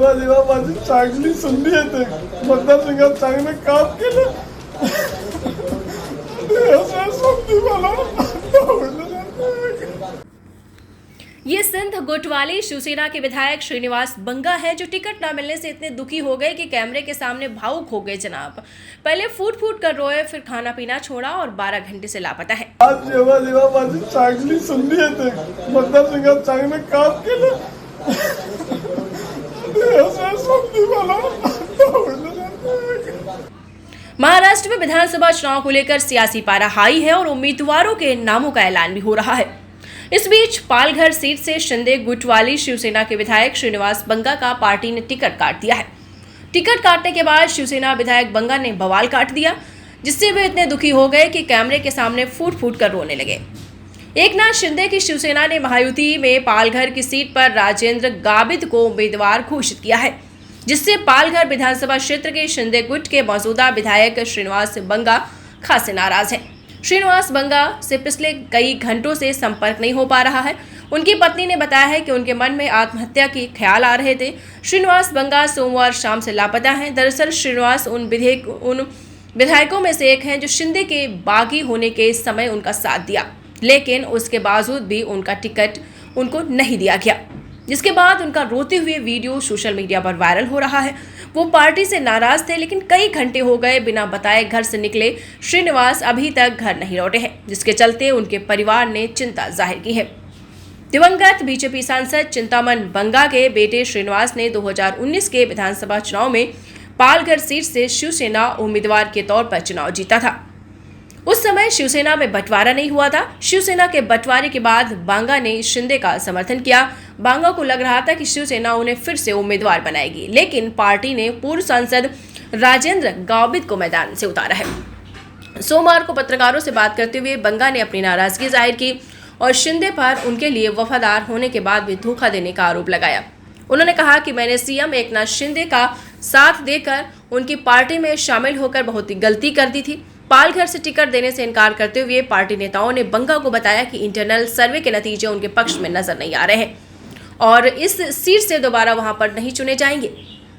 जेव्हा माझी चांगली संधी येते मतदारसंघात चांगलं काम केलं असं संधी मला ये सिंध गुट वाली शिवसेना के विधायक श्रीनिवास बंगा है, जो टिकट न मिलने से इतने दुखी हो गए कि कैमरे के सामने भावुक हो गए। जनाब पहले फूट फूट कर रोए, फिर खाना पीना छोड़ा और 12 घंटे से लापता है। आज जेव्हा माझी चांगली संधी येते मतदारसंघात चांगलं काम केलं असं संधी मला महाराष्ट्र में विधानसभा चुनाव को लेकर सियासी पारा हाई है और उम्मीदवारों के नामों का ऐलान भी हो रहा है। इस बीच पालघर सीट से शिंदे गुट वाली शिवसेना के विधायक श्रीनिवास बंगा का पार्टी ने टिकट काट दिया है। टिकट काटने के बाद शिवसेना विधायक बंगा ने बवाल काट दिया, जिससे वे इतने दुखी हो गए कि कैमरे के सामने फूट फूट कर रोने लगे। एकनाथ शिंदे की शिवसेना ने महायुति में पालघर की सीट पर राजेंद्र गाबित को उम्मीदवार घोषित किया है, जिससे पालघर विधानसभा क्षेत्र के शिंदे गुट के मौजूदा विधायक श्रीनिवास बंगा खासे नाराज हैं। श्रीनिवास बंगा से पिछले कई घंटों से संपर्क नहीं हो पा रहा है। उनकी पत्नी ने बताया है कि उनके मन में आत्महत्या के ख्याल आ रहे थे। श्रीनिवास बंगा सोमवार शाम से लापता हैं। दरअसल श्रीनिवास उन विधायकों में से एक हैं जो शिंदे के बागी होने के समय उनका साथ दिया, लेकिन उसके बावजूद भी उनका टिकट उनको नहीं दिया गया, जिसके बाद उनका रोते हुए वीडियो सोशल मीडिया पर वायरल हो रहा है। वो पार्टी से नाराज थे, लेकिन कई घंटे हो गए बिना बताए घर से निकले श्रीनिवास अभी तक घर नहीं लौटे हैं, जिसके चलते उनके परिवार ने चिंता जाहिर की है। दिवंगत बीजेपी सांसद चिंतामन बंगा के बेटे श्रीनिवास ने 2019 के विधानसभा चुनाव में पालघर सीट से शिवसेना उम्मीदवार के तौर पर चुनाव जीता था। उस समय शिवसेना में बंटवारा नहीं हुआ था। शिवसेना के बंटवारे के बाद बांगा ने शिंदे का समर्थन किया। बांगा को लग रहा था कि शिवसेना उन्हें फिर से उम्मीदवार बनाएगी, लेकिन पार्टी ने पूर्व सांसद राजेंद्र गाबित को मैदान से उतारा है। सोमवार को पत्रकारों से बात करते हुए बंगा ने अपनी नाराजगी जाहिर की और शिंदे पर उनके लिए वफादार होने के बाद भी धोखा देने का आरोप लगाया। उन्होंने कहा कि मैंने सीएम एकनाथ शिंदे का साथ देकर उनकी पार्टी में शामिल होकर बहुत ही गलती कर दी थी। पालघर से टिकट देने से इनकार करते हुए पार्टी नेताओं ने बंगा को बताया कि इंटरनल सर्वे के नतीजे उनके पक्ष में नजर नहीं आ रहे हैं और इस सीट से दोबारा वहां पर नहीं चुने जाएंगे।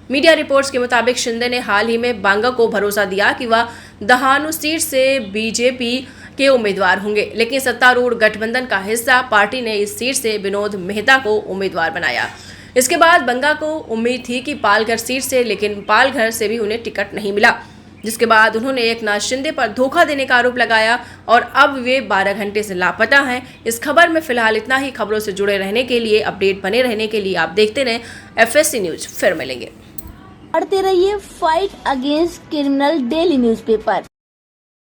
मीडिया रिपोर्ट्स के मुताबिक शिंदे ने हाल ही में बांगा को भरोसा दिया कि वह दहानू सीट से बीजेपी के उम्मीदवार होंगे, लेकिन सत्तारूढ़ गठबंधन का हिस्सा पार्टी ने इस सीट से विनोद मेहता को उम्मीदवार बनाया। इसके बाद बंगा को उम्मीद थी कि पालघर सीट से, लेकिन पालघर से भी उन्हें टिकट नहीं मिला, जिसके बाद उन्होंने एकनाथ शिंदे पर धोखा देने का आरोप लगाया और अब वे 12 घंटे से लापता हैं। इस खबर में फिलहाल इतना ही। खबरों से जुड़े रहने के लिए, अपडेट बने रहने के लिए आप देखते रहें FSC न्यूज। फिर मिलेंगे। पढ़ते रहिए fight against criminal daily newspaper.